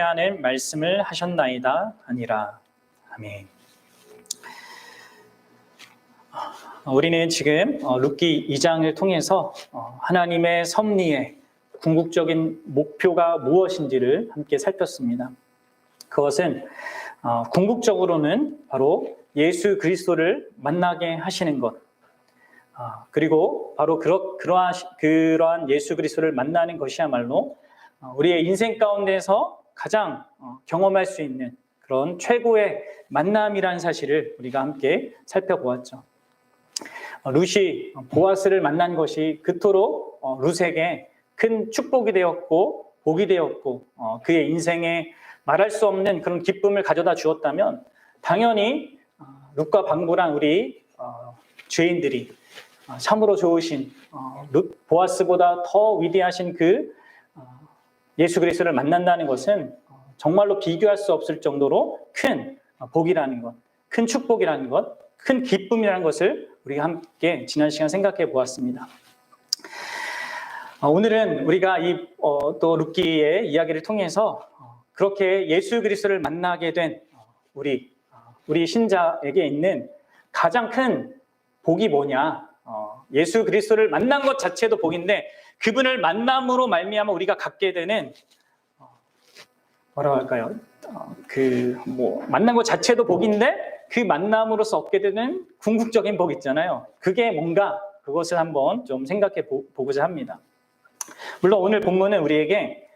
하는 말씀을 하셨나이다 아니라. 아멘. 우리는 지금 룻기 2장을 통해서 하나님의 섭리의 궁극적인 목표가 무엇인지를 함께 살폈습니다. 그것은 궁극적으로는 바로 예수 그리스도를 만나게 하시는 것, 그리고 바로 그러한 예수 그리스도를 만나는 것이야말로 우리의 인생 가운데서 가장 경험할 수 있는 그런 최고의 만남이라는 사실을 우리가 함께 살펴보았죠. 룻이 보아스를 만난 것이 그토록 룻에게 큰 축복이 되었고 복이 되었고 그의 인생에 말할 수 없는 그런 기쁨을 가져다 주었다면 당연히 룻과 방불한 우리 죄인들이 참으로 좋으신 보아스보다 더 위대하신 그 예수 그리스도를 만난다는 것은 정말로 비교할 수 없을 정도로 큰 복이라는 것, 큰 축복이라는 것, 큰 기쁨이라는 것을 우리가 함께 지난 시간 생각해 보았습니다. 오늘은 우리가 또 룻기의 이야기를 통해서 그렇게 예수 그리스도를 만나게 된 우리 신자에게 있는 가장 큰 복이 뭐냐? 예수 그리스도를 만난 것 자체도 복인데 그분을 만남으로 말미암아 우리가 갖게 되는 뭐라고 할까요? 만난 것 자체도 복인데 그 만남으로서 얻게 되는 궁극적인 복 있잖아요. 그게 뭔가 그것을 한번 좀 생각해 보고자 합니다. 물론 오늘 본문은 우리에게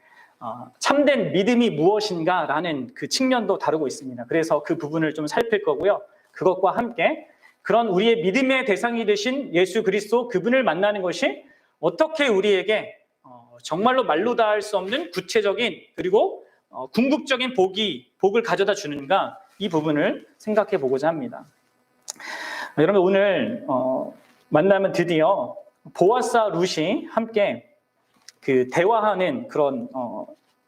참된 믿음이 무엇인가라는 그 측면도 다루고 있습니다. 그래서 그 부분을 좀 살필 거고요. 그것과 함께 그런 우리의 믿음의 대상이 되신 예수 그리스도 그분을 만나는 것이 어떻게 우리에게 정말로 말로 다 할 수 없는 구체적인 그리고 궁극적인 복을 가져다 주는가 이 부분을 생각해 보고자 합니다. 여러분 오늘 만나면 드디어 보아스와 룻이 함께 그 대화하는 그런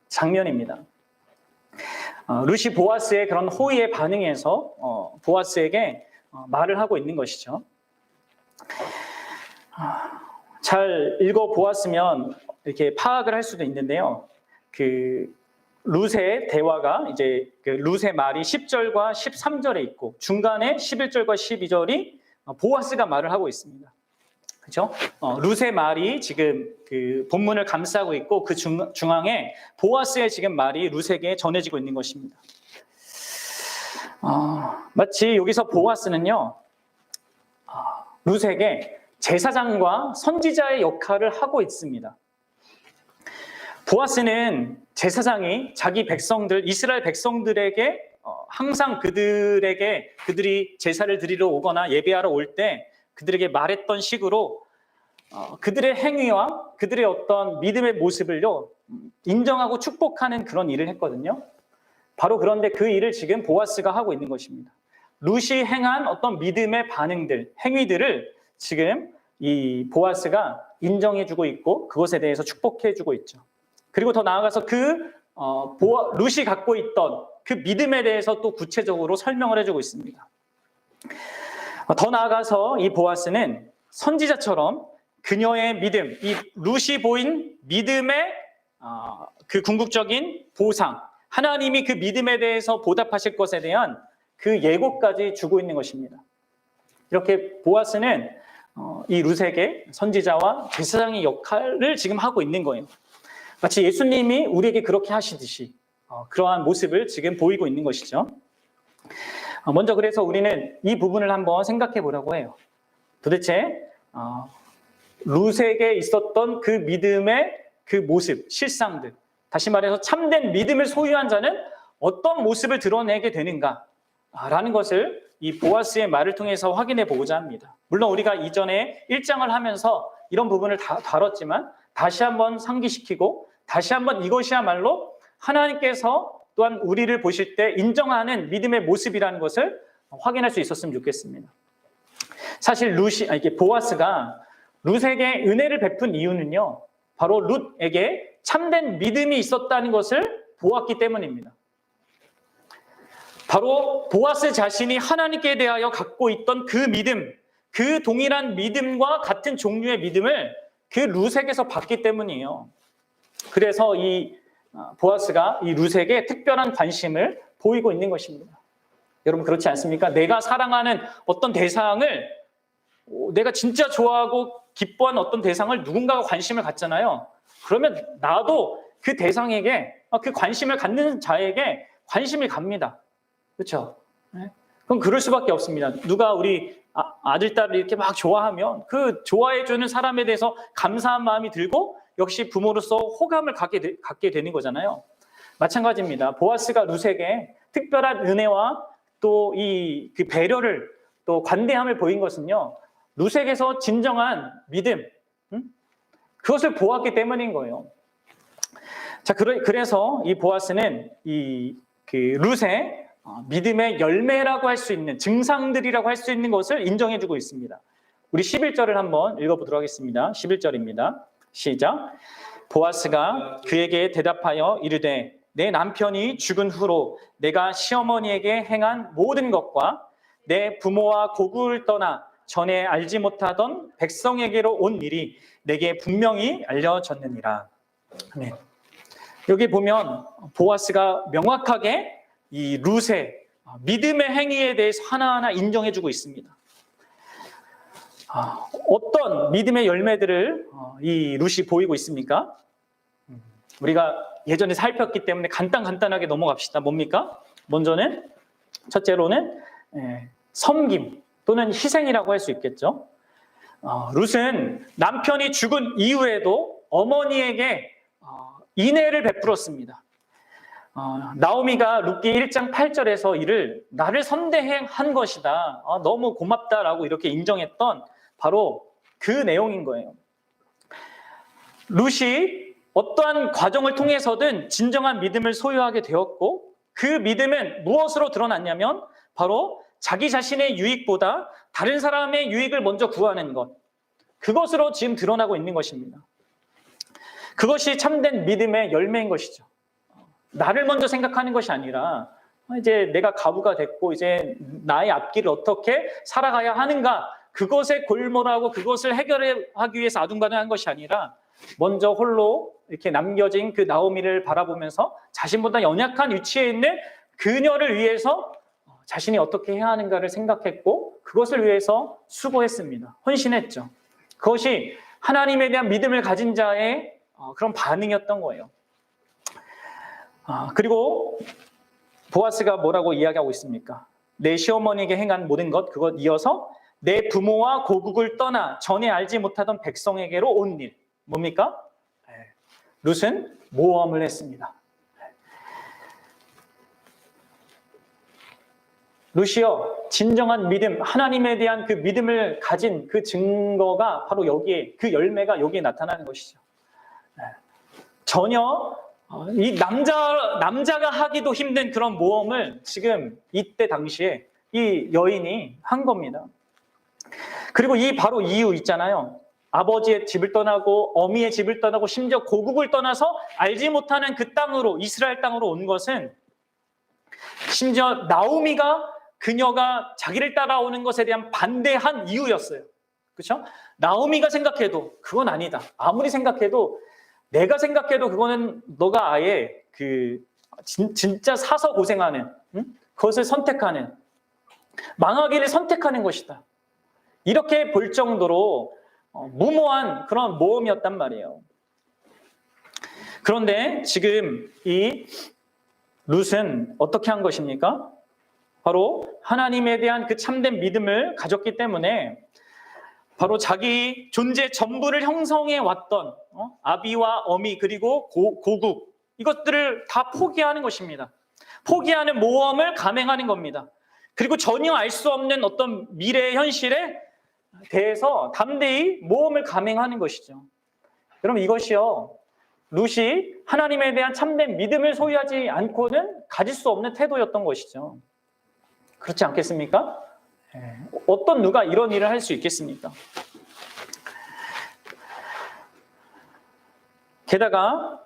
장면입니다. 룻이 보아스의 그런 호의에 반응해서 보아스에게 말을 하고 있는 것이죠. 잘 읽어보았으면 이렇게 파악을 할 수도 있는데요. 그 룻의 대화가 이제 그 룻의 말이 10절과 13절에 있고 중간에 11절과 12절이 보아스가 말을 하고 있습니다. 그렇죠? 룻의 말이 지금 그 본문을 감싸고 있고 그 중앙에 보아스의 지금 말이 룻에게 전해지고 있는 것입니다. 마치 여기서 보아스는요, 룻에게 제사장과 선지자의 역할을 하고 있습니다. 보아스는 제사장이 자기 백성들, 이스라엘 백성들에게 항상 그들이 제사를 드리러 오거나 예배하러 올 때 그들에게 말했던 식으로 그들의 행위와 그들의 어떤 믿음의 모습을요 인정하고 축복하는 그런 일을 했거든요. 바로 그런데 그 일을 지금 보아스가 하고 있는 것입니다. 룻이 행한 어떤 믿음의 반응들, 행위들을 지금 이 보아스가 인정해주고 있고 그것에 대해서 축복해주고 있죠. 그리고 더 나아가서 룻이 갖고 있던 그 믿음에 대해서 또 구체적으로 설명을 해주고 있습니다. 더 나아가서 이 보아스는 선지자처럼 그녀의 믿음, 이 룻이 보인 믿음의 그 궁극적인 보상, 하나님이 그 믿음에 대해서 보답하실 것에 대한 그 예고까지 주고 있는 것입니다. 이렇게 보아스는 이 룻에게 선지자와 제사장의 역할을 지금 하고 있는 거예요. 마치 예수님이 우리에게 그렇게 하시듯이 그러한 모습을 지금 보이고 있는 것이죠. 먼저 그래서 우리는 이 부분을 한번 생각해 보려고 해요. 도대체 룻에게 있었던 그 믿음의 그 모습, 실상들, 다시 말해서 참된 믿음을 소유한 자는 어떤 모습을 드러내게 되는가라는 것을 이 보아스의 말을 통해서 확인해 보고자 합니다. 물론 우리가 이전에 1장을 하면서 이런 부분을 다 다뤘지만 다시 한번 상기시키고 다시 한번 이것이야말로 하나님께서 또한 우리를 보실 때 인정하는 믿음의 모습이라는 것을 확인할 수 있었으면 좋겠습니다. 사실 보아스가 룻에게 은혜를 베푼 이유는요, 바로 룻에게 참된 믿음이 있었다는 것을 보았기 때문입니다. 바로 보아스 자신이 하나님께 대하여 갖고 있던 그 믿음, 그 동일한 믿음과 같은 종류의 믿음을 그 룻에게서 받기 때문이에요. 그래서 이 보아스가 이 룻에게 특별한 관심을 보이고 있는 것입니다. 여러분 그렇지 않습니까? 내가 사랑하는 어떤 대상을 내가 진짜 좋아하고 기뻐하는 어떤 대상을 누군가가 관심을 갖잖아요. 그러면 나도 그 대상에게 그 관심을 갖는 자에게 관심이 갑니다. 그렇죠? 그럼 그럴 수밖에 없습니다. 누가 우리 아들, 딸을 이렇게 막 좋아하면 그 좋아해주는 사람에 대해서 감사한 마음이 들고 역시 부모로서 호감을 갖게 되는 거잖아요. 마찬가지입니다. 보아스가 룻에게 특별한 은혜와 또 그 배려를 또 관대함을 보인 것은요. 룻에게서 진정한 믿음, 그것을 보았기 때문인 거예요. 자, 그래서 이 보아스는 그 룻의 믿음의 열매라고 할 수 있는 증상들이라고 할 수 있는 것을 인정해주고 있습니다. 우리 11절을 한번 읽어보도록 하겠습니다. 11절입니다. 시작. 보아스가 그에게 대답하여 이르되 내 남편이 죽은 후로 내가 시어머니에게 행한 모든 것과 내 부모와 고국을 떠나 전에 알지 못하던 백성에게로 온 일이 내게 분명히 알려졌느니라. 아멘. 여기 보면 보아스가 명확하게 이 룻의 믿음의 행위에 대해서 하나하나 인정해주고 있습니다. 어떤 믿음의 열매들을 이 룻이 보이고 있습니까? 우리가 예전에 살폈기 때문에 간단하게 넘어갑시다. 뭡니까? 먼저는 첫째로는 섬김 또는 희생이라고 할 수 있겠죠. 룻은 남편이 죽은 이후에도 어머니에게 인애를 베풀었습니다. 나오미가 룻기 1장 8절에서 이를 나를 선대한 것이다. 너무 고맙다라고 이렇게 인정했던 바로 그 내용인 거예요. 룻이 어떠한 과정을 통해서든 진정한 믿음을 소유하게 되었고 그 믿음은 무엇으로 드러났냐면 바로 자기 자신의 유익보다 다른 사람의 유익을 먼저 구하는 것. 그것으로 지금 드러나고 있는 것입니다. 그것이 참된 믿음의 열매인 것이죠. 나를 먼저 생각하는 것이 아니라 이제 내가 과부가 됐고 이제 나의 앞길을 어떻게 살아가야 하는가 그것에 골몰하고 그것을 해결하기 위해서 아둥바둥한 것이 아니라 먼저 홀로 이렇게 남겨진 그 나오미를 바라보면서 자신보다 연약한 위치에 있는 그녀를 위해서 자신이 어떻게 해야 하는가를 생각했고 그것을 위해서 수고했습니다. 헌신했죠. 그것이 하나님에 대한 믿음을 가진 자의 그런 반응이었던 거예요. 그리고 보아스가 뭐라고 이야기하고 있습니까? 내 시어머니에게 행한 모든 것, 그것 이어서 내 부모와 고국을 떠나 전에 알지 못하던 백성에게로 온 일. 뭡니까? 룻은 모험을 했습니다. 룻이요, 진정한 믿음, 하나님에 대한 그 믿음을 가진 그 증거가 바로 여기에, 그 열매가 여기에 나타나는 것이죠. 전혀 이 남자가 하기도 힘든 그런 모험을 지금 이때 당시에 이 여인이 한 겁니다. 그리고 이 바로 이유 있잖아요. 아버지의 집을 떠나고 어미의 집을 떠나고 심지어 고국을 떠나서 알지 못하는 그 땅으로 이스라엘 땅으로 온 것은 심지어 나오미가 그녀가 자기를 따라오는 것에 대한 반대한 이유였어요. 그렇죠? 나오미가 생각해도 그건 아니다. 아무리 생각해도 내가 생각해도 그거는 너가 아예 진짜 사서 고생하는 그것을 선택하는 망하기를 선택하는 것이다. 이렇게 볼 정도로 무모한 그런 모험이었단 말이에요. 그런데 지금 이 룻은 어떻게 한 것입니까? 바로 하나님에 대한 그 참된 믿음을 가졌기 때문에 바로 자기 존재 전부를 형성해 왔던 아비와 어미 그리고 고국 이것들을 다 포기하는 것입니다. 포기하는 모험을 감행하는 겁니다. 그리고 전혀 알 수 없는 어떤 미래의 현실에 대해서 담대히 모험을 감행하는 것이죠. 여러분 이것이요 룻이 하나님에 대한 참된 믿음을 소유하지 않고는 가질 수 없는 태도였던 것이죠. 그렇지 않겠습니까? 어떤 누가 이런 일을 할 수 있겠습니까? 게다가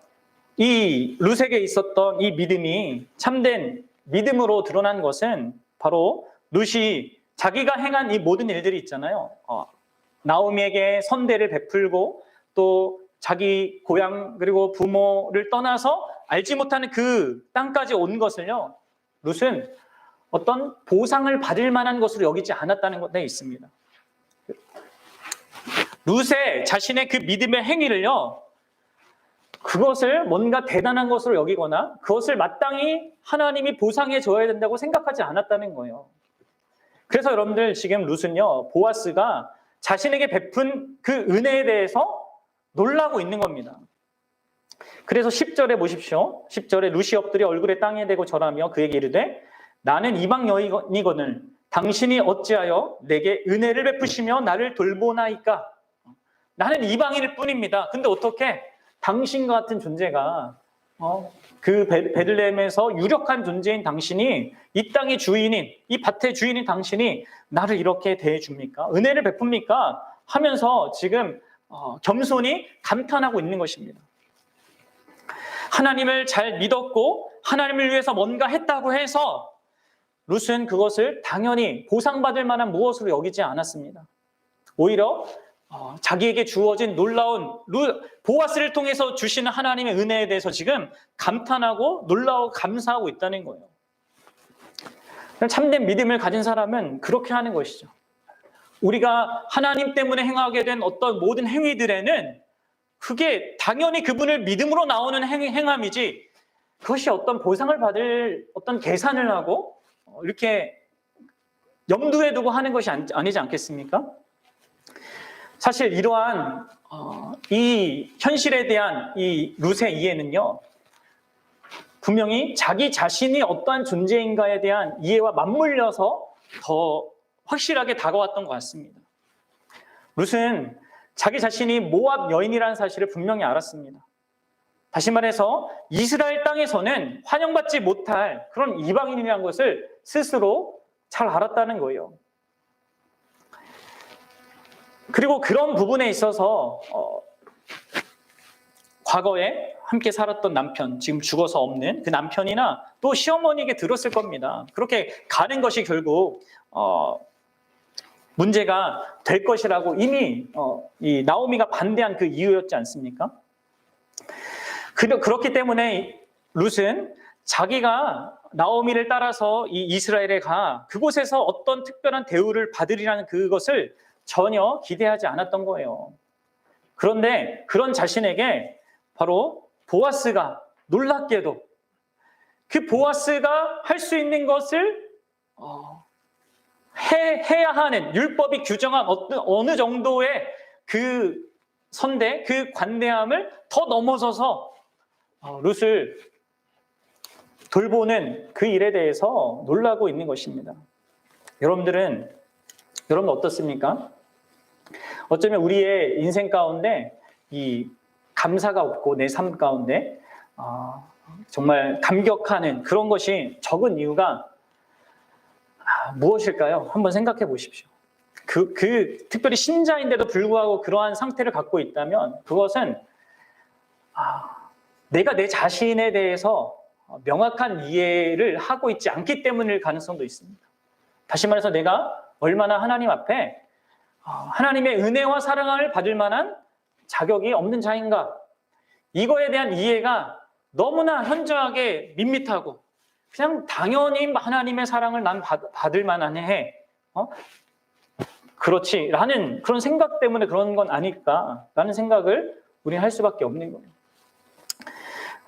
이 룻에게 있었던 이 믿음이 참된 믿음으로 드러난 것은 바로 룻이 자기가 행한 이 모든 일들이 있잖아요. 나오미에게 선대를 베풀고 또 자기 고향 그리고 부모를 떠나서 알지 못하는 그 땅까지 온 것을요, 룻은 어떤 보상을 받을 만한 것으로 여기지 않았다는 것에 있습니다. 룻의 자신의 그 믿음의 행위를요, 그것을 뭔가 대단한 것으로 여기거나 그것을 마땅히 하나님이 보상해 줘야 된다고 생각하지 않았다는 거예요. 그래서 여러분들 지금 룻은요, 보아스가 자신에게 베푼 그 은혜에 대해서 놀라고 있는 겁니다. 그래서 10절에 보십시오. 10절에 룻이 엎드려 얼굴에 땅에 대고 절하며 그에게 이르되 나는 이방 여인이거늘 당신이 어찌하여 내게 은혜를 베푸시며 나를 돌보나이까. 나는 이방인일 뿐입니다. 근데 어떻게 당신과 같은 존재가 그 베들레헴에서 유력한 존재인 당신이, 이 땅의 주인인, 이 밭의 주인인 당신이 나를 이렇게 대해줍니까? 은혜를 베풉니까? 하면서 지금 겸손히 감탄하고 있는 것입니다. 하나님을 잘 믿었고 하나님을 위해서 뭔가 했다고 해서 룻은 그것을 당연히 보상받을 만한 무엇으로 여기지 않았습니다. 오히려 자기에게 주어진 놀라운 보아스를 통해서 주시는 하나님의 은혜에 대해서 지금 감탄하고 놀라워 감사하고 있다는 거예요. 참된 믿음을 가진 사람은 그렇게 하는 것이죠. 우리가 하나님 때문에 행하게 된 어떤 모든 행위들에는 그게 당연히 그분을 믿음으로 나오는 행함이지, 그것이 어떤 보상을 받을 어떤 계산을 하고 이렇게 염두에 두고 하는 것이 아니지 않겠습니까? 사실 이러한 이 현실에 대한 이 룻의 이해는요, 분명히 자기 자신이 어떠한 존재인가에 대한 이해와 맞물려서 더 확실하게 다가왔던 것 같습니다. 룻은 자기 자신이 모압 여인이라는 사실을 분명히 알았습니다. 다시 말해서 이스라엘 땅에서는 환영받지 못할 그런 이방인이라는 것을 스스로 잘 알았다는 거예요. 그리고 그런 부분에 있어서 과거에 함께 살았던 남편, 지금 죽어서 없는 그 남편이나 또 시어머니에게 들었을 겁니다. 그렇게 가는 것이 결국 문제가 될 것이라고 이미 이 나오미가 반대한 그 이유였지 않습니까? 그렇기 때문에 룻은 자기가 나오미를 따라서 이 이스라엘에 가 그곳에서 어떤 특별한 대우를 받으리라는 그것을 전혀 기대하지 않았던 거예요. 그런데 그런 자신에게 바로 보아스가 놀랍게도 그 보아스가 할 수 있는 것을 해야 하는 율법이 규정한 어느 정도의 그 선대, 그 관대함을 더 넘어서서 룻을 돌보는 그 일에 대해서 놀라고 있는 것입니다. 여러분 어떻습니까? 어쩌면 우리의 인생 가운데 이 감사가 없고 내 삶 가운데 정말 감격하는 그런 것이 적은 이유가 무엇일까요? 한번 생각해 보십시오. 특별히 신자인데도 불구하고 그러한 상태를 갖고 있다면 그것은 내가 내 자신에 대해서 명확한 이해를 하고 있지 않기 때문일 가능성도 있습니다. 다시 말해서 내가 얼마나 하나님 앞에 하나님의 은혜와 사랑을 받을 만한 자격이 없는 자인가, 이거에 대한 이해가 너무나 현저하게 밋밋하고 그냥 당연히 하나님의 사랑을 난 받을 만한 해, 그렇지 라는 그런 생각 때문에 그런 건 아닐까라는 생각을 우리는 할 수밖에 없는 거예요.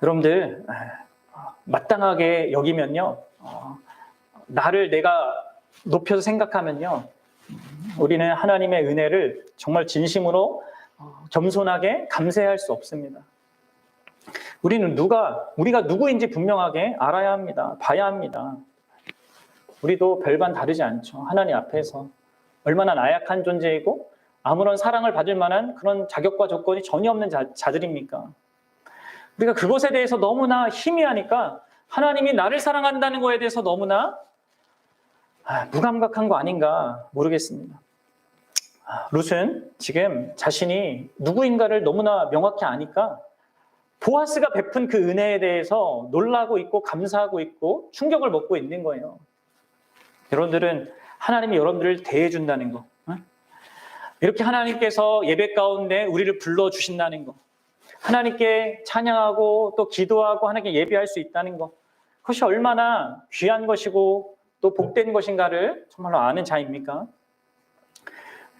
여러분들 마땅하게 여기면요, 나를 내가 높여서 생각하면요, 우리는 하나님의 은혜를 정말 진심으로 겸손하게 감사할 수 없습니다. 우리는 우리가 누구인지 분명하게 알아야 합니다. 봐야 합니다. 우리도 별반 다르지 않죠. 하나님 앞에서 얼마나 나약한 존재이고 아무런 사랑을 받을 만한 그런 자격과 조건이 전혀 없는 자들입니까? 우리가 그것에 대해서 너무나 희미하니까 하나님이 나를 사랑한다는 것에 대해서 너무나 무감각한 거 아닌가 모르겠습니다. 룻은 지금 자신이 누구인가를 너무나 명확히 아니까 보아스가 베푼 그 은혜에 대해서 놀라고 있고 감사하고 있고 충격을 먹고 있는 거예요. 여러분들은 하나님이 여러분들을 대해준다는 거, 이렇게 하나님께서 예배 가운데 우리를 불러주신다는 거, 하나님께 찬양하고 또 기도하고 하나님께 예배할 수 있다는 것, 그것이 얼마나 귀한 것이고 또 복된 것인가를 정말로 아는 자입니까?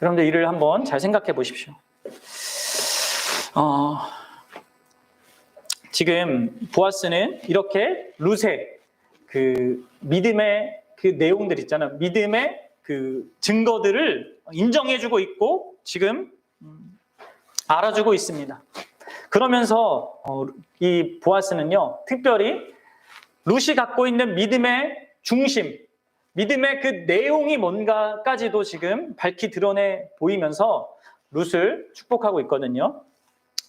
여러분들 이를 한번 잘 생각해 보십시오. 지금 보아스는 이렇게 룻의 그 믿음의 그 내용들 있잖아요. 믿음의 그 증거들을 인정해주고 있고 지금 알아주고 있습니다. 그러면서 이 보아스는요, 특별히 룻이 갖고 있는 믿음의 중심, 믿음의 그 내용이 뭔가까지도 지금 밝히 드러내 보이면서 룻을 축복하고 있거든요.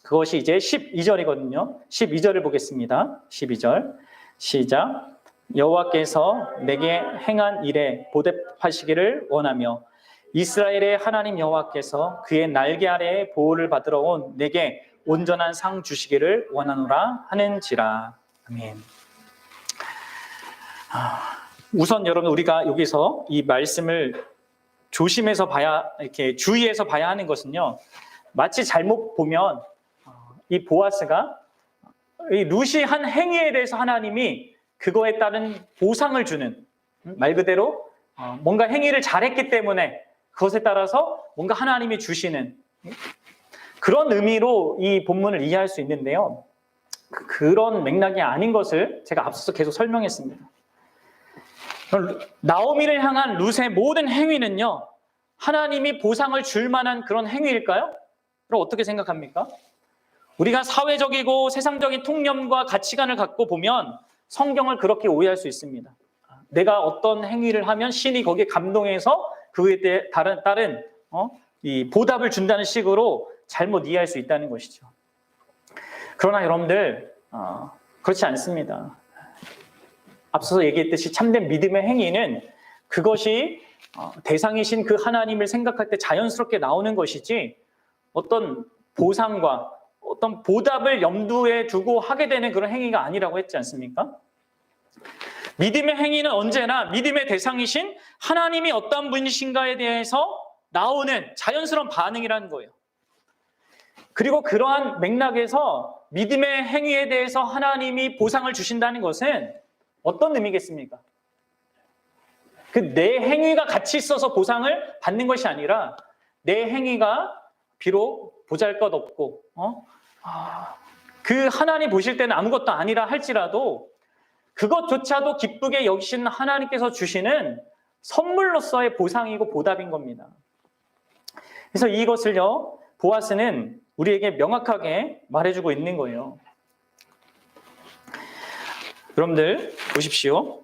그것이 이제 12절이거든요. 12절을 보겠습니다. 12절 시작. 여호와께서 내게 행한 일에 보답하시기를 원하며 이스라엘의 하나님 여호와께서 그의 날개 아래에 보호를 받으러 온 내게 온전한 상 주시기를 원하노라 하는지라. 아멘. 우선 여러분 우리가 여기서 이 말씀을 조심해서 봐야, 이렇게 주의해서 봐야 하는 것은요, 마치 잘못 보면 이 보아스가 이 룻이 한 행위에 대해서 하나님이 그거에 따른 보상을 주는, 말 그대로 뭔가 행위를 잘했기 때문에 그것에 따라서 뭔가 하나님이 주시는 그런 의미로 이 본문을 이해할 수 있는데요, 그런 맥락이 아닌 것을 제가 앞서서 계속 설명했습니다. 나오미를 향한 룻의 모든 행위는요, 하나님이 보상을 줄 만한 그런 행위일까요? 그럼 어떻게 생각합니까? 우리가 사회적이고 세상적인 통념과 가치관을 갖고 보면 성경을 그렇게 오해할 수 있습니다. 내가 어떤 행위를 하면 신이 거기에 감동해서 그에 대해 따른 이 보답을 준다는 식으로 잘못 이해할 수 있다는 것이죠. 그러나 여러분들 그렇지 않습니다. 앞서서 얘기했듯이 참된 믿음의 행위는 그것이 대상이신 그 하나님을 생각할 때 자연스럽게 나오는 것이지 어떤 보상과 어떤 보답을 염두에 두고 하게 되는 그런 행위가 아니라고 했지 않습니까? 믿음의 행위는 언제나 믿음의 대상이신 하나님이 어떤 분이신가에 대해서 나오는 자연스러운 반응이라는 거예요. 그리고 그러한 맥락에서 믿음의 행위에 대해서 하나님이 보상을 주신다는 것은 어떤 의미겠습니까? 그 내 행위가 가치 있어서 보상을 받는 것이 아니라 내 행위가 비록 보잘것없고 그 하나님 보실 때는 아무것도 아니라 할지라도 그것조차도 기쁘게 여기시는 하나님께서 주시는 선물로서의 보상이고 보답인 겁니다. 그래서 이것을요, 보아스는 우리에게 명확하게 말해주고 있는 거예요. 여러분들 보십시오.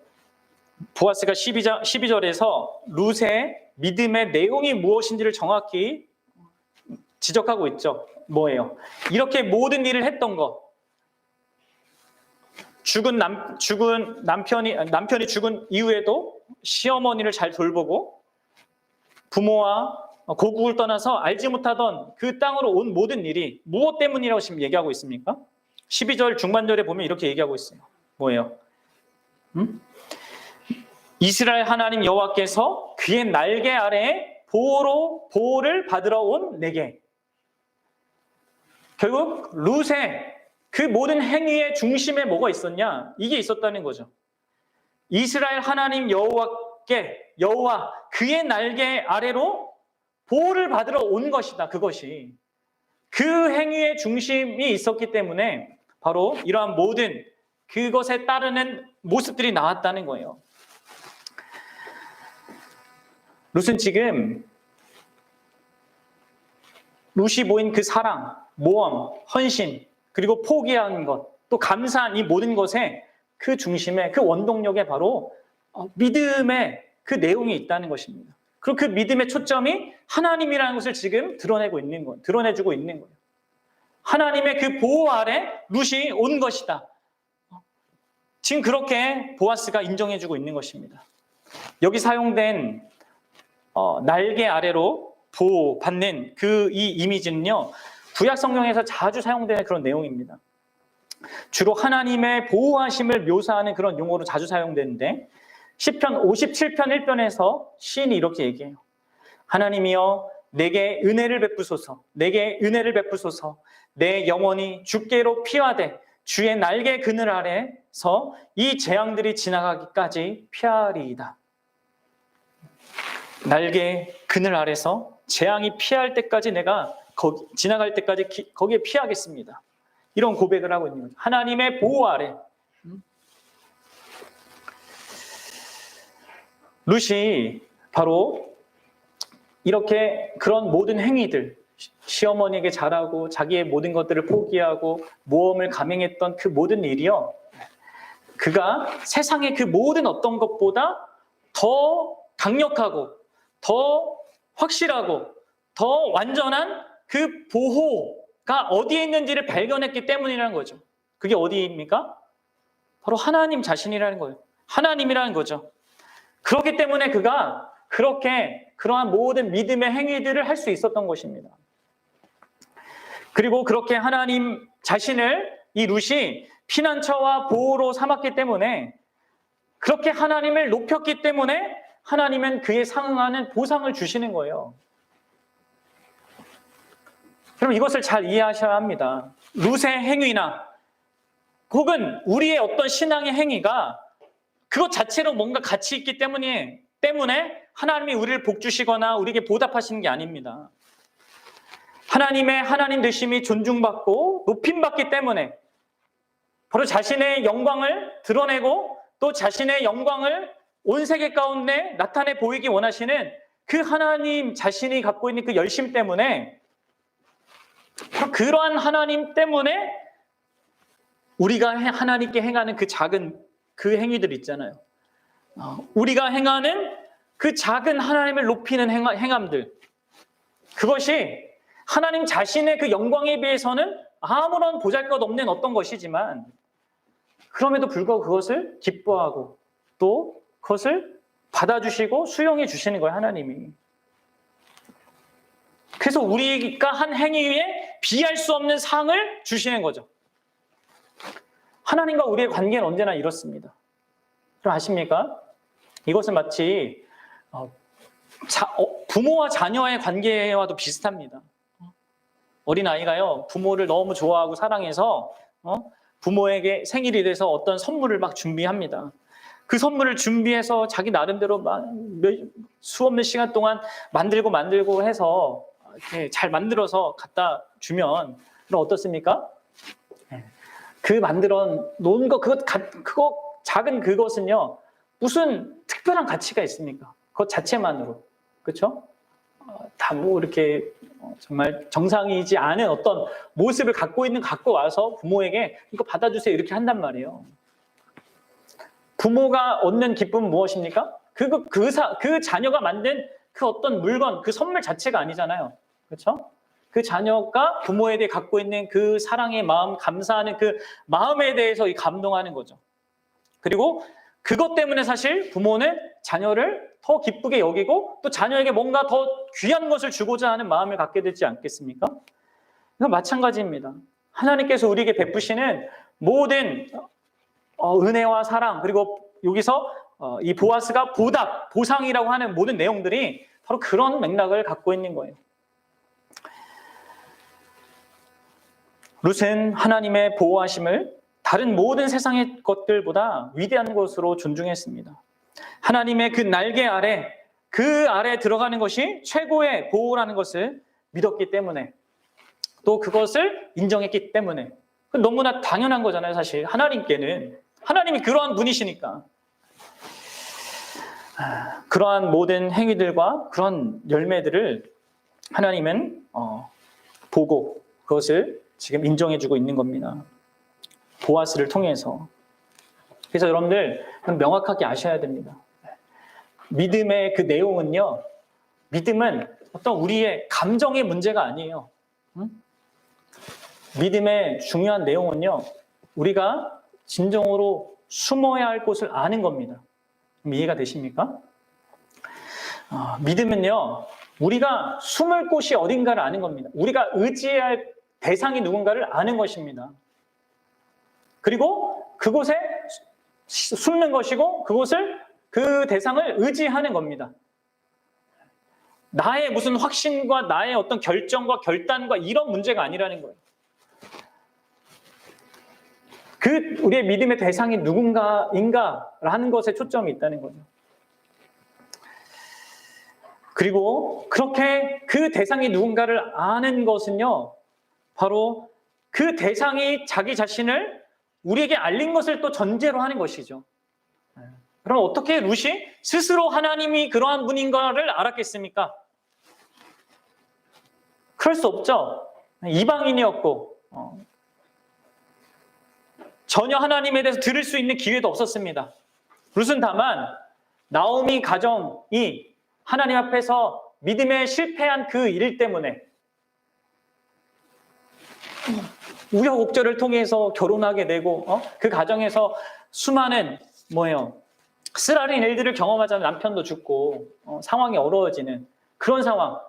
보아스가 12절에서 룻의 믿음의 내용이 무엇인지를 정확히 지적하고 있죠. 뭐예요? 이렇게 모든 일을 했던 것, 남편이 죽은 이후에도 시어머니를 잘 돌보고 부모와 고국을 떠나서 알지 못하던 그 땅으로 온 모든 일이 무엇 때문이라고 지금 얘기하고 있습니까? 12절 중반절에 보면 이렇게 얘기하고 있어요. 뭐예요? 이스라엘 하나님 여호와께서 그의 날개 아래에 보호를 받으러 온 내게. 결국 룻의 그 모든 행위의 중심에 뭐가 있었냐? 이게 있었다는 거죠. 이스라엘 하나님 여호와 그의 날개 아래로 보호를 받으러 온 것이다. 그것이 그 행위의 중심이 있었기 때문에 바로 이러한 모든 그것에 따르는 모습들이 나왔다는 거예요. 룻은 지금 룻이 보인 그 사랑, 모험, 헌신, 그리고 포기한 것, 또 감사한 이 모든 것에 그 중심에, 그 원동력에 바로 믿음의 그 내용이 있다는 것입니다. 그리고 그 믿음의 초점이 하나님이라는 것을 지금 드러내주고 있는 거예요. 하나님의 그 보호 아래 룻이 온 것이다. 지금 그렇게 보아스가 인정해주고 있는 것입니다. 여기 사용된 날개 아래로 보호받는 이 이미지는요, 구약 성경에서 자주 사용되는 그런 내용입니다. 주로 하나님의 보호하심을 묘사하는 그런 용어로 자주 사용되는데 시편 57편 1편에서 시인이 이렇게 얘기해요. 하나님이여 내게 은혜를 베푸소서, 내게 은혜를 베푸소서, 내 영혼이 주께로 피하되 주의 날개 그늘 아래서 이 재앙들이 지나가기까지 피하리이다. 날개 그늘 아래서 재앙이 피할 때까지 내가 지나갈 때까지 거기에 피하겠습니다. 이런 고백을 하고 있는 거죠. 하나님의 보호 아래. 룻이 바로 이렇게 그런 모든 행위들, 시어머니에게 잘하고 자기의 모든 것들을 포기하고 모험을 감행했던 그 모든 일이요, 그가 세상의 그 모든 어떤 것보다 더 강력하고 더 확실하고 더 완전한 그 보호가 어디에 있는지를 발견했기 때문이라는 거죠. 그게 어디입니까? 바로 하나님 자신이라는 거예요. 하나님이라는 거죠. 그렇기 때문에 그가 그렇게 그러한 모든 믿음의 행위들을 할 수 있었던 것입니다. 그리고 그렇게 하나님 자신을 이 룻이 피난처와 보호로 삼았기 때문에, 그렇게 하나님을 높였기 때문에 하나님은 그에 상응하는 보상을 주시는 거예요. 여러분, 이것을 잘 이해하셔야 합니다. 룻의 행위나 혹은 우리의 어떤 신앙의 행위가 그것 자체로 뭔가 가치 있기 때문에 하나님이 우리를 복 주시거나 우리에게 보답하시는 게 아닙니다. 하나님의 하나님 되심이 존중받고 높임받기 때문에 바로 자신의 영광을 드러내고 또 자신의 영광을 온 세계 가운데 나타내 보이기 원하시는 그 하나님 자신이 갖고 있는 그 열심 때문에, 그러한 하나님 때문에 우리가 하나님께 행하는 그 작은 그 행위들 있잖아요. 우리가 행하는 그 작은 하나님을 높이는 행함들, 그것이 하나님 자신의 그 영광에 비해서는 아무런 보잘것없는 어떤 것이지만, 그럼에도 불구하고 그것을 기뻐하고 또 그것을 받아주시고 수용해 주시는 거예요, 하나님이. 그래서 우리가 한 행위에 비할 수 없는 상을 주시는 거죠. 하나님과 우리의 관계는 언제나 이렇습니다. 그럼 아십니까? 이것은 마치 부모와 자녀의 관계와도 비슷합니다. 어린아이가요, 부모를 너무 좋아하고 사랑해서 부모에게 생일이 돼서 어떤 선물을 막 준비합니다. 그 선물을 준비해서 자기 나름대로 막 수없는 시간 동안 만들고 해서 이렇게 잘 만들어서 갖다 주면 그럼 어떻습니까? 그 만들어 놓은 거, 그거 작은 그것은요, 무슨 특별한 가치가 있습니까? 그것 자체만으로. 그렇죠? 다 뭐 이렇게 정말 정상이지 않은 어떤 모습을 갖고 와서 부모에게 이거 받아주세요 이렇게 한단 말이에요. 부모가 얻는 기쁨은 무엇입니까? 그 자녀가 만든 그 어떤 물건, 그 선물 자체가 아니잖아요. 그렇죠? 그 자녀가 부모에 대해 갖고 있는 그 사랑의 마음, 감사하는 그 마음에 대해서 감동하는 거죠. 그리고 그것 때문에 사실 부모는 자녀를 더 기쁘게 여기고 또 자녀에게 뭔가 더 귀한 것을 주고자 하는 마음을 갖게 되지 않겠습니까? 이건 마찬가지입니다. 하나님께서 우리에게 베푸시는 모든 은혜와 사랑, 그리고 여기서 이 보아스가 보상이라고 하는 모든 내용들이 바로 그런 맥락을 갖고 있는 거예요. 룻은 하나님의 보호하심을 다른 모든 세상의 것들보다 위대한 것으로 존중했습니다. 하나님의 그 날개 아래, 그 아래에 들어가는 것이 최고의 보호라는 것을 믿었기 때문에, 또 그것을 인정했기 때문에, 너무나 당연한 거잖아요, 사실. 하나님께는. 하나님이 그러한 분이시니까. 그러한 모든 행위들과 그런 열매들을 하나님은 보고 그것을 지금 인정해주고 있는 겁니다. 보아스를 통해서. 그래서 여러분들 명확하게 아셔야 됩니다. 믿음의 그 내용은요, 믿음은 어떤 우리의 감정의 문제가 아니에요. 믿음의 중요한 내용은요, 우리가 진정으로 숨어야 할 곳을 아는 겁니다. 이해가 되십니까? 믿음은요, 우리가 숨을 곳이 어딘가를 아는 겁니다. 우리가 의지해야 할 대상이 누군가를 아는 것입니다. 그리고 그곳에 숨는 것이고 그 대상을 의지하는 겁니다. 나의 무슨 확신과 나의 어떤 결정과 결단과 이런 문제가 아니라는 거예요. 우리의 믿음의 대상이 누군가인가라는 것에 초점이 있다는 거죠. 그리고 그렇게 그 대상이 누군가를 아는 것은요, 바로 그 대상이 자기 자신을 우리에게 알린 것을 또 전제로 하는 것이죠. 그럼 어떻게 룻이 스스로 하나님이 그러한 분인가를 알았겠습니까? 그럴 수 없죠. 이방인이었고 전혀 하나님에 대해서 들을 수 있는 기회도 없었습니다. 룻은 다만 나오미 가정이 하나님 앞에서 믿음에 실패한 그 일 때문에 우여곡절을 통해서 결혼하게 되고 그 가정에서 수많은 쓰라린 일들을 경험하자면 남편도 죽고 상황이 어려워지는 그런 상황.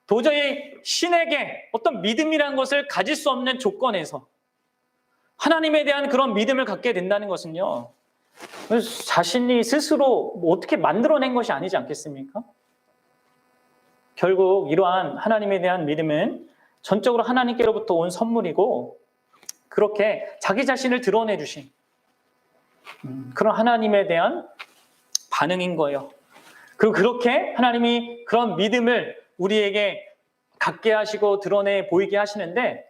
도저히 신에게 어떤 믿음이라는 것을 가질 수 없는 조건에서 하나님에 대한 그런 믿음을 갖게 된다는 것은요, 자신이 스스로 어떻게 만들어낸 것이 아니지 않겠습니까? 결국 이러한 하나님에 대한 믿음은 전적으로 하나님께로부터 온 선물이고 그렇게 자기 자신을 드러내 주신 그런 하나님에 대한 반응인 거예요. 그리고 그렇게 하나님이 그런 믿음을 우리에게 갖게 하시고 드러내 보이게 하시는데,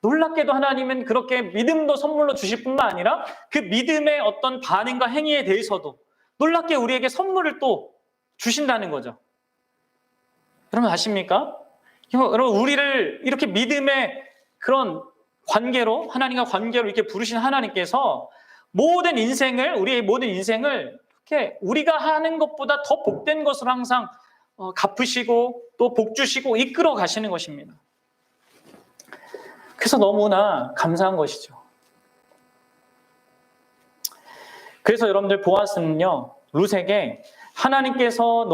놀랍게도 하나님은 그렇게 믿음도 선물로 주실 뿐만 아니라 그 믿음의 어떤 반응과 행위에 대해서도 놀랍게 우리에게 선물을 또 주신다는 거죠. 여러분 아십니까? 여러분, 우리를 이렇게 믿음의 그런 관계로, 하나님과 관계로 이렇게 부르신 하나님께서 우리의 모든 인생을 이렇게 우리가 하는 것보다 더 복된 것을 항상 갚으시고 또 복 주시고 이끌어 가시는 것입니다. 그래서 너무나 감사한 것이죠. 그래서 여러분들 보아스는요, 룻에게 하나님께서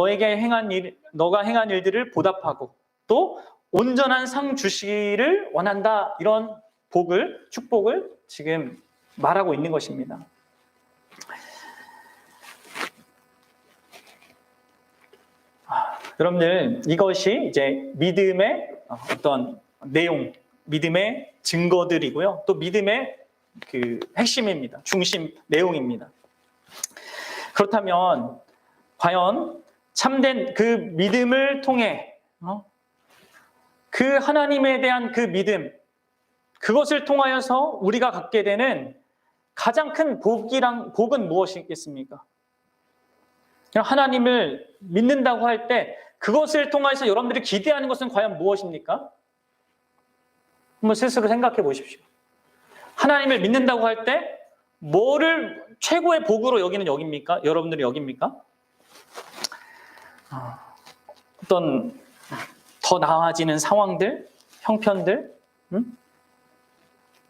너가 행한 일들을 보답하고 또 온전한 상 주시기를 원한다, 이런 축복을 지금 말하고 있는 것입니다. 여러분들, 이것이 이제 믿음의 어떤 내용, 믿음의 증거들이고요. 또 믿음의 그 핵심입니다. 중심 내용입니다. 그렇다면 과연 참된 그 믿음을 통해 그 하나님에 대한 그 믿음, 그것을 통하여서 우리가 갖게 되는 가장 큰 복은 무엇이겠습니까? 하나님을 믿는다고 할 때 그것을 통해서 여러분들이 기대하는 것은 과연 무엇입니까? 한번 스스로 생각해 보십시오. 하나님을 믿는다고 할 때 뭐를 최고의 복으로 여깁니까? 여러분들이 여깁니까? 어떤 더 나아지는 상황들, 형편들,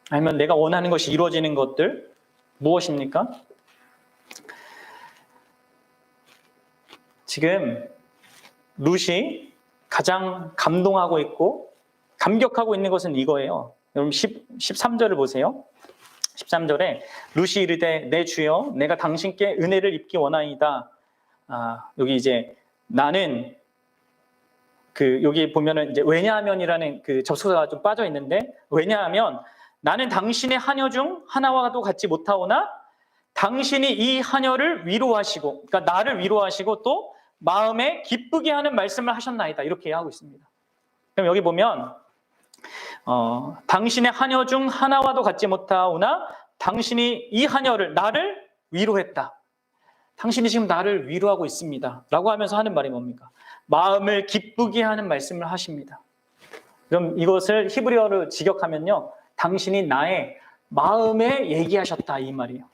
아니면 내가 원하는 것이 이루어지는 것들, 무엇입니까? 지금 룻이 가장 감동하고 있고 감격하고 있는 것은 이거예요. 여러분 13절을 보세요. 13절에 룻이 이르되 내 주여 내가 당신께 은혜를 입기 원하이다. 여기 이제 나는 여기 보면은 이제 왜냐하면이라는 그 접속사가 좀 빠져 있는데, 왜냐하면 나는 당신의 하녀 중 하나와도 같지 못하오나 당신이 이 하녀를 위로하시고, 그러니까 나를 위로하시고 또 마음에 기쁘게 하는 말씀을 하셨나이다, 이렇게 하고 있습니다. 그럼 여기 보면 당신의 하녀 중 하나와도 같지 못하오나 당신이 이 하녀를, 나를 위로했다. 당신이 지금 나를 위로하고 있습니다 라고 하면서 하는 말이 뭡니까? 마음을 기쁘게 하는 말씀을 하십니다. 그럼 이것을 히브리어로 직역하면요, 당신이 나의 마음에 얘기하셨다, 이 말이에요.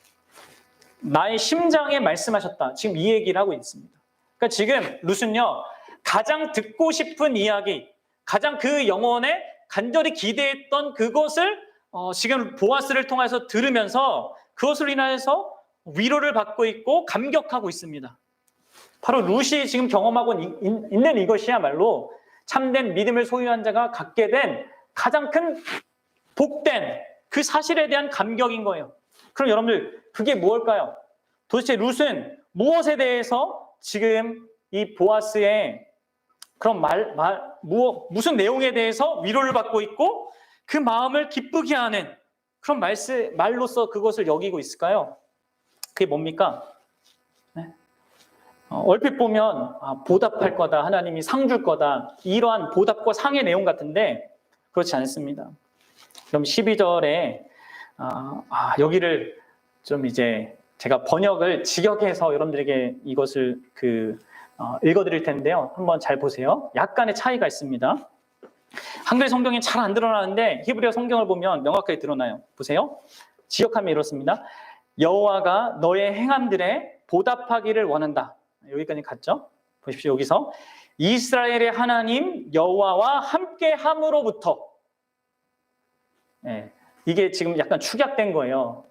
나의 심장에 말씀하셨다, 지금 이 얘기를 하고 있습니다. 그러니까 지금 룻은요, 가장 듣고 싶은 이야기, 가장 그 영혼에 간절히 기대했던 그것을 지금 보아스를 통해서 들으면서 그것을 인하여서 위로를 받고 있고 감격하고 있습니다. 바로 룻이 지금 경험하고 있는 이것이야말로 참된 믿음을 소유한 자가 갖게 된 가장 큰 복된 그 사실에 대한 감격인 거예요. 그럼 여러분들, 그게 무엇일까요? 도대체 룻은 무엇에 대해서 지금 이 보아스의 그런 무슨 내용에 대해서 위로를 받고 있고 그 마음을 기쁘게 하는 그런 말로써 그것을 여기고 있을까요? 그게 뭡니까? 네. 얼핏 보면 보답할 거다, 하나님이 상 줄 거다, 이러한 보답과 상의 내용 같은데 그렇지 않습니다. 그럼 12절에 여기를 좀 이제 제가 번역을 직역해서 여러분들에게 이것을 읽어드릴 텐데요. 한번 잘 보세요. 약간의 차이가 있습니다. 한글 성경에 잘 안 드러나는데 히브리어 성경을 보면 명확하게 드러나요. 보세요. 지역하면 이렇습니다. 여호와가 너의 행함들에 보답하기를 원한다. 여기까지 갔죠? 보십시오. 여기서 이스라엘의 하나님 여호와와 함께함으로부터, 이게 지금 약간 축약된 거예요.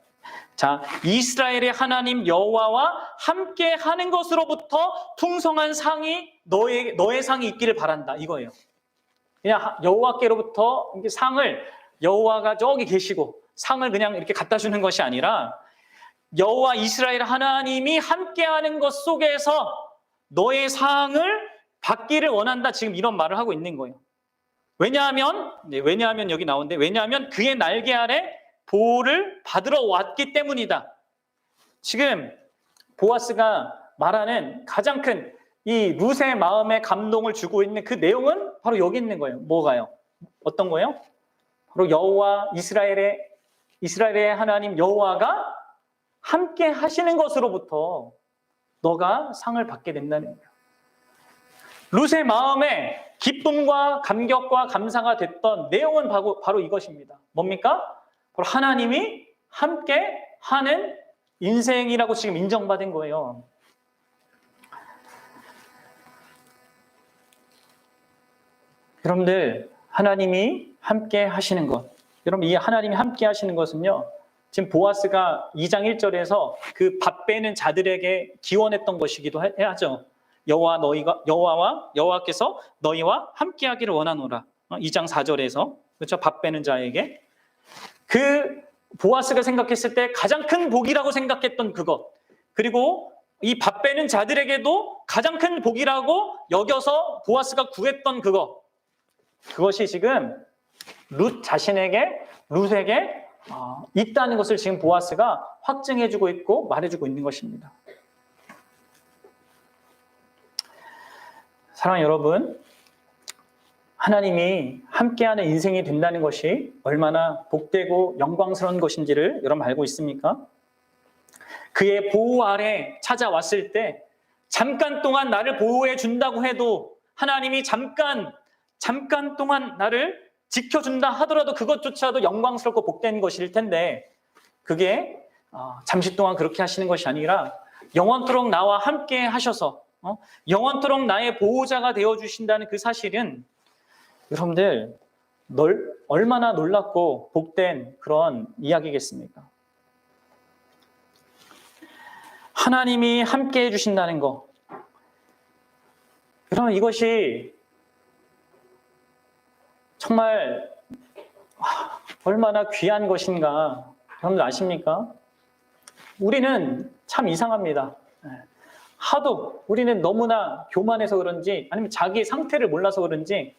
자, 이스라엘의 하나님 여호와와 함께하는 것으로부터 풍성한 상이 너의 상이 있기를 바란다, 이거예요. 그냥 여호와께로부터 상을, 여호와가 저기 계시고 상을 그냥 이렇게 갖다 주는 것이 아니라 여호와 이스라엘 하나님이 함께하는 것 속에서 너의 상을 받기를 원한다, 지금 이런 말을 하고 있는 거예요. 왜냐하면 여기 나오는데, 왜냐하면 그의 날개 아래 보호를 받으러 왔기 때문이다. 지금 보아스가 말하는 가장 큰 이 룻의 마음에 감동을 주고 있는 그 내용은 바로 여기 있는 거예요. 뭐가요? 어떤 거예요? 바로 여호와 이스라엘의 하나님 여호와가 함께 하시는 것으로부터 너가 상을 받게 된다는 거예요. 룻의 마음에 기쁨과 감격과 감사가 됐던 내용은 바로 이것입니다. 뭡니까? 바로 하나님이 함께 하는 인생이라고 지금 인정받은 거예요. 여러분들, 하나님이 함께 하시는 것, 여러분 이 하나님이 함께 하시는 것은요, 지금 보아스가 2장 1절에서 그 밥 빼는 자들에게 기원했던 것이기도 하죠. 여호와께서 너희와 함께하기를 원하노라. 2장 4절에서, 그렇죠? 밥 빼는 자에게 그 보아스가 생각했을 때 가장 큰 복이라고 생각했던 그것, 그리고 이 밥 빼는 자들에게도 가장 큰 복이라고 여겨서 보아스가 구했던 그것이 지금 룻에게 있다는 것을 지금 보아스가 확증해주고 있고 말해주고 있는 것입니다. 사랑하는 여러분, 하나님이 함께하는 인생이 된다는 것이 얼마나 복되고 영광스러운 것인지를 여러분 알고 있습니까? 그의 보호 아래 찾아왔을 때 잠깐 동안 나를 보호해 준다고 해도, 하나님이 잠깐 동안 나를 지켜준다 하더라도 그것조차도 영광스럽고 복된 것일 텐데, 그게 잠시 동안 그렇게 하시는 것이 아니라 영원토록 나와 함께 하셔서 영원토록 나의 보호자가 되어주신다는 그 사실은 여러분들 얼마나 놀랍고 복된 그런 이야기겠습니까? 하나님이 함께 해주신다는 것, 여러분 이것이 정말 얼마나 귀한 것인가 여러분들 아십니까? 우리는 참 이상합니다. 하도 우리는 너무나 교만해서 그런지, 아니면 자기 상태를 몰라서 그런지,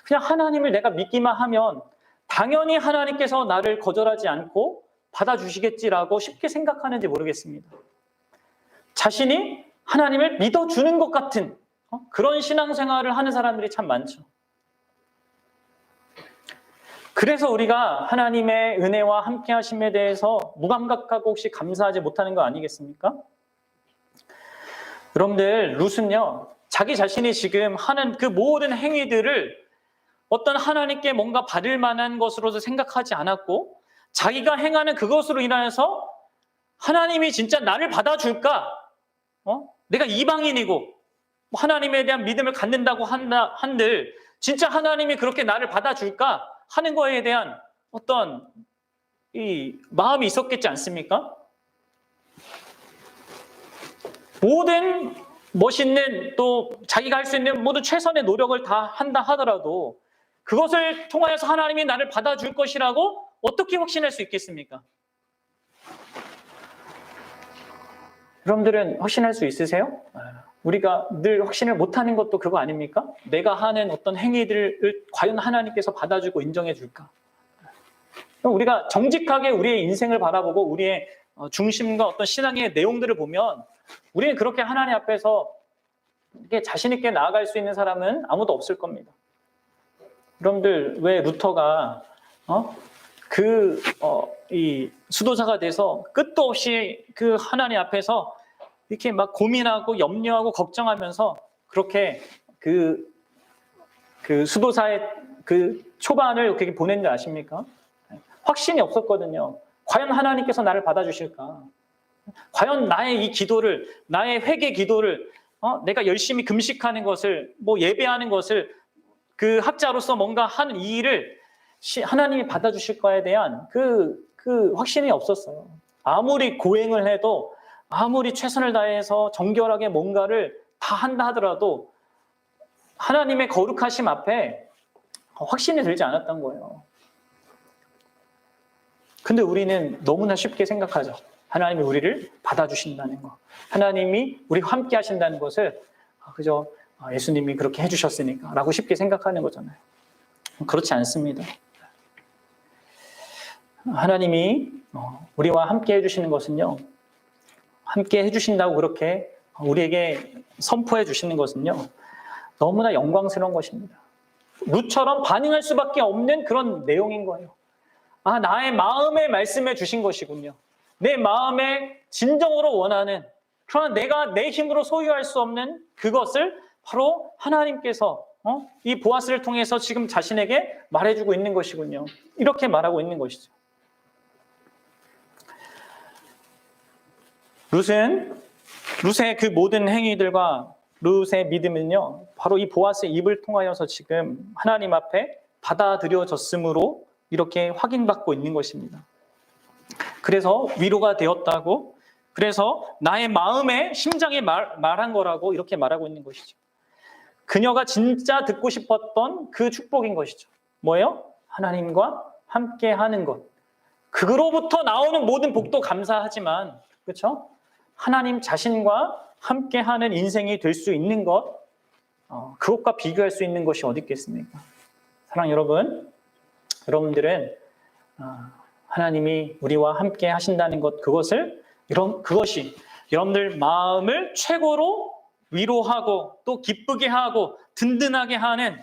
그냥 하나님을 내가 믿기만 하면 당연히 하나님께서 나를 거절하지 않고 받아주시겠지라고 쉽게 생각하는지 모르겠습니다. 자신이 하나님을 믿어주는 것 같은 그런 신앙생활을 하는 사람들이 참 많죠. 그래서 우리가 하나님의 은혜와 함께 하심에 대해서 무감각하고 혹시 감사하지 못하는 거 아니겠습니까? 여러분들, 룻은요, 자기 자신이 지금 하는 그 모든 행위들을 어떤 하나님께 뭔가 받을 만한 것으로도 생각하지 않았고, 자기가 행하는 그것으로 인하여서 하나님이 진짜 나를 받아줄까? 내가 이방인이고 하나님에 대한 믿음을 갖는다고 한들 진짜 하나님이 그렇게 나를 받아줄까 하는 거에 대한 어떤 이 마음이 있었겠지 않습니까? 모든 멋있는, 또 자기가 할 수 있는 모든 최선의 노력을 다 한다 하더라도 그것을 통하여서 하나님이 나를 받아줄 것이라고 어떻게 확신할 수 있겠습니까? 여러분들은 확신할 수 있으세요? 우리가 늘 확신을 못하는 것도 그거 아닙니까? 내가 하는 어떤 행위들을 과연 하나님께서 받아주고 인정해 줄까? 우리가 정직하게 우리의 인생을 바라보고 우리의 중심과 어떤 신앙의 내용들을 보면 우리는 그렇게 하나님 앞에서 이렇게 자신 있게 나아갈 수 있는 사람은 아무도 없을 겁니다. 여러분들 왜 루터가 이 수도사가 돼서 끝도 없이 그 하나님 앞에서 이렇게 막 고민하고 염려하고 걱정하면서 그렇게 그 수도사의 그 초반을 이렇게 보낸 줄 아십니까? 확신이 없었거든요. 과연 하나님께서 나를 받아주실까? 과연 나의 이 기도를, 나의 회개 기도를, 내가 열심히 금식하는 것을, 뭐 예배하는 것을 그 학자로서 뭔가 하는 이 일을 하나님이 받아주실 거에 대한 그 확신이 없었어요. 아무리 고행을 해도, 아무리 최선을 다해서 정결하게 뭔가를 다 한다 하더라도 하나님의 거룩하심 앞에 확신이 들지 않았던 거예요. 근데 우리는 너무나 쉽게 생각하죠. 하나님이 우리를 받아주신다는 거. 하나님이 우리와 함께 하신다는 것을 그저 예수님이 그렇게 해주셨으니까 라고 쉽게 생각하는 거잖아요. 그렇지 않습니다. 하나님이 우리와 함께 해주시는 것은요. 함께 해주신다고 그렇게 우리에게 선포해 주시는 것은요. 너무나 영광스러운 것입니다. 루처럼 반응할 수밖에 없는 그런 내용인 거예요. 나의 마음에 말씀해 주신 것이군요. 내 마음에 진정으로 원하는, 그러나 내가 내 힘으로 소유할 수 없는 그것을 바로 하나님께서 이 보아스를 통해서 지금 자신에게 말해주고 있는 것이군요. 이렇게 말하고 있는 것이죠. 룻의 그 모든 행위들과 룻의 믿음은요, 바로 이 보아스의 입을 통하여서 지금 하나님 앞에 받아들여졌으므로 이렇게 확인받고 있는 것입니다. 그래서 위로가 되었다고, 그래서 나의 마음에 심장에 말한 거라고 이렇게 말하고 있는 것이죠. 그녀가 진짜 듣고 싶었던 그 축복인 것이죠. 뭐예요? 하나님과 함께 하는 것. 그로부터 나오는 모든 복도 감사하지만, 그렇죠? 하나님 자신과 함께하는 인생이 될 수 있는 것, 그것과 비교할 수 있는 것이 어디 있겠습니까? 사랑하는 여러분, 여러분들은 하나님이 우리와 함께 하신다는 것, 그것이 여러분들 마음을 최고로 위로하고 또 기쁘게 하고 든든하게 하는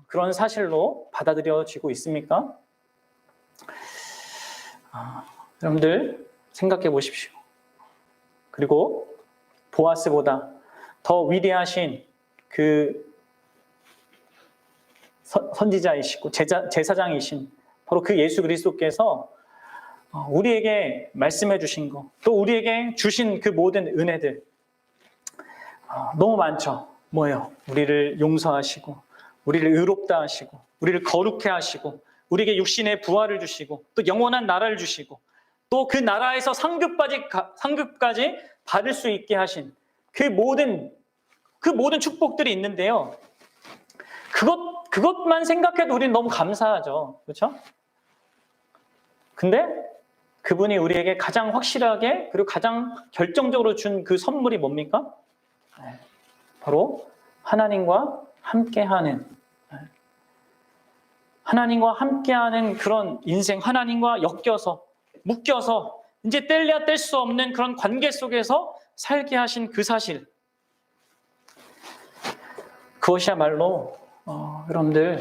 그런 사실로 받아들여지고 있습니까? 여러분들 생각해 보십시오. 그리고 보아스보다 더 위대하신 그 선지자이시고 제사장이신 바로 그 예수 그리스도께서 우리에게 말씀해 주신 것, 또 우리에게 주신 그 모든 은혜들 너무 많죠. 뭐예요? 우리를 용서하시고, 우리를 의롭다 하시고, 우리를 거룩해 하시고, 우리에게 육신의 부활을 주시고, 또 영원한 나라를 주시고, 또 그 나라에서 상급까지 받을 수 있게 하신 그 모든 축복들이 있는데요. 그것만 생각해도 우리는 너무 감사하죠. 그렇죠? 근데 그분이 우리에게 가장 확실하게 그리고 가장 결정적으로 준 그 선물이 뭡니까? 바로 하나님과 함께하는 그런 인생, 하나님과 묶여서 이제 뗄래야 뗄 수 없는 그런 관계 속에서 살게 하신 그 사실, 그것이야말로 여러분들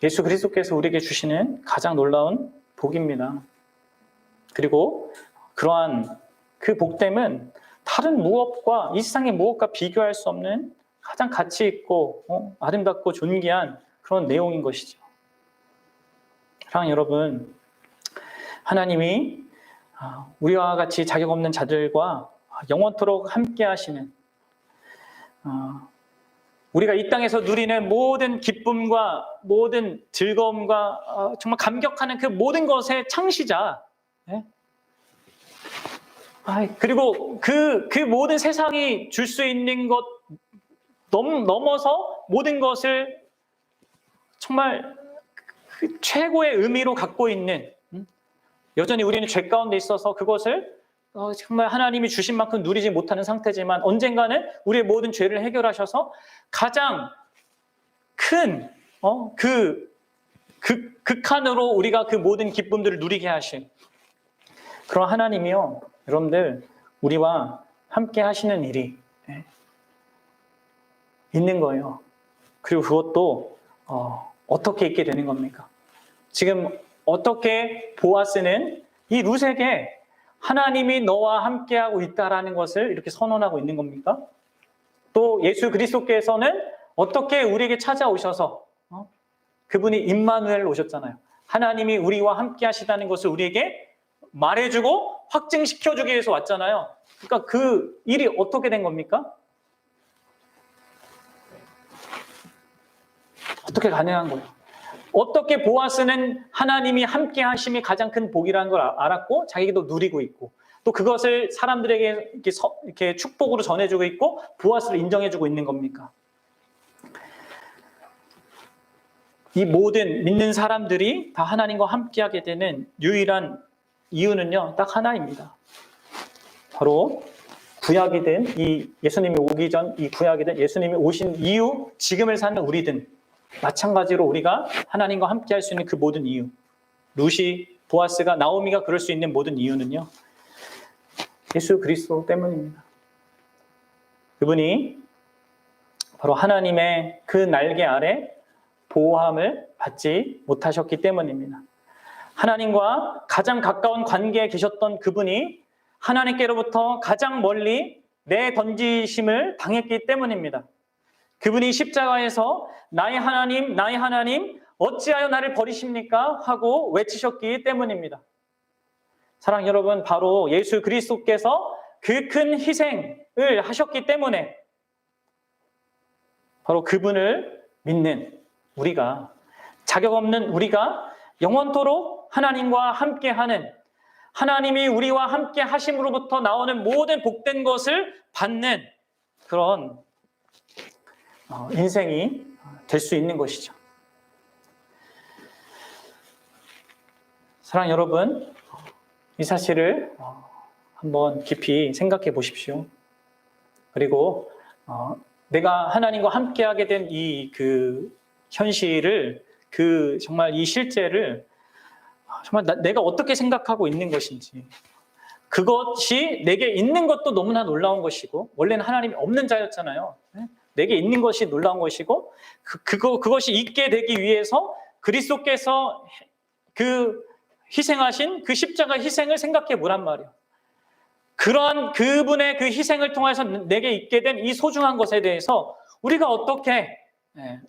예수 그리스도께서 우리에게 주시는 가장 놀라운 복입니다. 그리고 그러한 그 복됨은 다른 무엇과, 이 세상의 무엇과 비교할 수 없는 가장 가치 있고 아름답고 존귀한 그런 내용인 것이죠. 사랑하는 여러분, 하나님이 우리와 같이 자격 없는 자들과 영원토록 함께 하시는, 우리가 이 땅에서 누리는 모든 기쁨과 모든 즐거움과 정말 감격하는 그 모든 것의 창시자, 그리고 그 모든 세상이 줄 수 있는 것 넘어서 모든 것을 정말 그 최고의 의미로 갖고 있는, 여전히 우리는 죄 가운데 있어서 그것을 정말 하나님이 주신 만큼 누리지 못하는 상태지만 언젠가는 우리의 모든 죄를 해결하셔서 가장 큰 그 극한으로 우리가 그 모든 기쁨들을 누리게 하신 그런 하나님이요, 여러분들 우리와 함께 하시는 일이 있는 거예요. 그리고 그것도 어떻게 있게 되는 겁니까? 지금 어떻게 보아스는 이 룻에게 하나님이 너와 함께하고 있다라는 것을 이렇게 선언하고 있는 겁니까? 또 예수 그리스도께서는 어떻게 우리에게 찾아오셔서 그분이 임마누엘 오셨잖아요. 하나님이 우리와 함께 하시다는 것을 우리에게 말해주고 확증시켜주기 위해서 왔잖아요. 그러니까 그 일이 어떻게 된 겁니까? 어떻게 가능한 거예요? 어떻게 보아스는 하나님이 함께 하심이 가장 큰 복이라는 걸 알았고 자기도 누리고 있고 또 그것을 사람들에게 이렇게 축복으로 전해주고 있고 보아스를 인정해주고 있는 겁니까? 이 모든 믿는 사람들이 다 하나님과 함께하게 되는 유일한 이유는요, 딱 하나입니다. 바로 구약이든 이 예수님이 오기 전 이 구약이든 예수님이 오신 이후 지금을 사는 우리든 마찬가지로 우리가 하나님과 함께할 수 있는 그 모든 이유, 룻이, 보아스가, 나오미가 그럴 수 있는 모든 이유는요, 예수 그리스도 때문입니다. 그분이 바로 하나님의 그 날개 아래 보호함을 받지 못하셨기 때문입니다. 하나님과 가장 가까운 관계에 계셨던 그분이 하나님께로부터 가장 멀리 내던지심을 당했기 때문입니다. 그분이 십자가에서 나의 하나님, 어찌하여 나를 버리십니까? 하고 외치셨기 때문입니다. 사랑 여러분, 바로 예수 그리스도께서 그 큰 희생을 하셨기 때문에 바로 그분을 믿는 우리가, 자격 없는 우리가 영원토록 하나님과 함께하는, 하나님이 우리와 함께 하심으로부터 나오는 모든 복된 것을 받는 그런 인생이 될 수 있는 것이죠. 사랑 여러분, 이 사실을 한번 깊이 생각해 보십시오. 그리고 내가 하나님과 함께하게 된 이 그 현실을, 그 정말 이 실제를 정말 내가 어떻게 생각하고 있는 것인지, 그것이 내게 있는 것도 너무나 놀라운 것이고, 원래는 하나님이 없는 자였잖아요. 내게 있는 것이 놀라운 것이고, 그것이 있게 되기 위해서 그리스도께서 그 희생하신 그 십자가 희생을 생각해 보란 말이에요. 그러한 그분의 그 희생을 통해서 내게 있게 된 이 소중한 것에 대해서 우리가 어떻게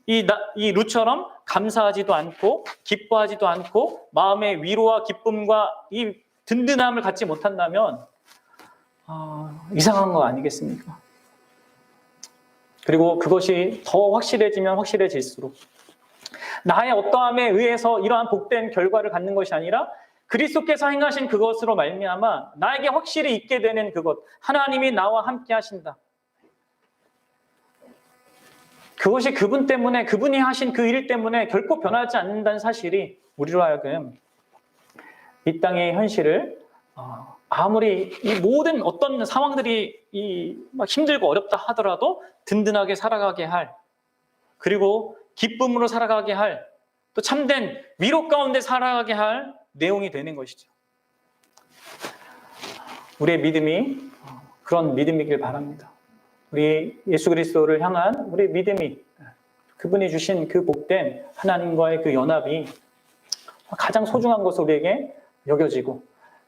이 룻처럼 감사하지도 않고 기뻐하지도 않고 마음의 위로와 기쁨과 이 든든함을 갖지 못한다면 이상한 거 아니겠습니까? 그리고 그것이 더 확실해지면 확실해질수록 나의 어떠함에 의해서 이러한 복된 결과를 갖는 것이 아니라 그리스도께서 행하신 그것으로 말미암아 나에게 확실히 있게 되는 그것, 하나님이 나와 함께 하신다. 그것이 그분 때문에, 그분이 하신 그 일 때문에 결코 변하지 않는다는 사실이 우리로 하여금 이 땅의 현실을 아무리 이 모든 어떤 상황들이 막 힘들고 어렵다 하더라도 든든하게 살아가게 할, 그리고 기쁨으로 살아가게 할, 또 참된 위로 가운데 살아가게 할 내용이 되는 것이죠. 우리의 믿음이 그런 믿음이길 바랍니다. 우리 예수 그리스도를 향한 우리의 믿음이, 그분이 주신 그 복된 하나님과의 그 연합이 가장 소중한 것으로 우리에게 여겨지고,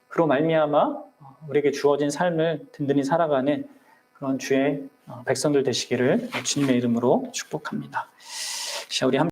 그로 말미암아 우리에게 주어진 삶을 든든히 살아가는 그런 주의 백성들 되시기를 주님의 이름으로 축복합니다. 자, 우리 함께